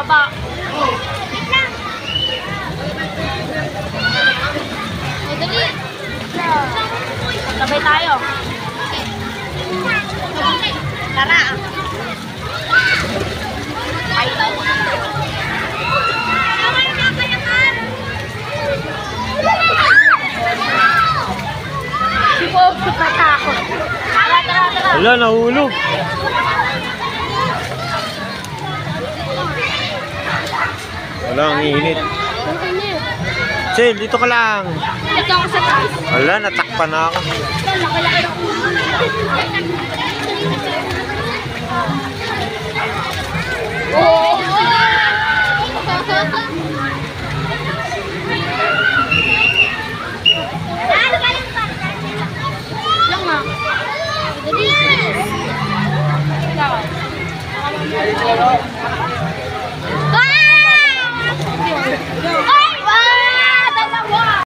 baba. Dali. Sabay tayo. Tara. Ay. Si Bob, natakot. Tara, tara, tara. Wala, nahulog. Wala, ang init. Sil, dito ka lang. Dito ako sa taas. Wala, natakpan na ako. Laki-laki ng ulo. Oh! Lang nga. Dali.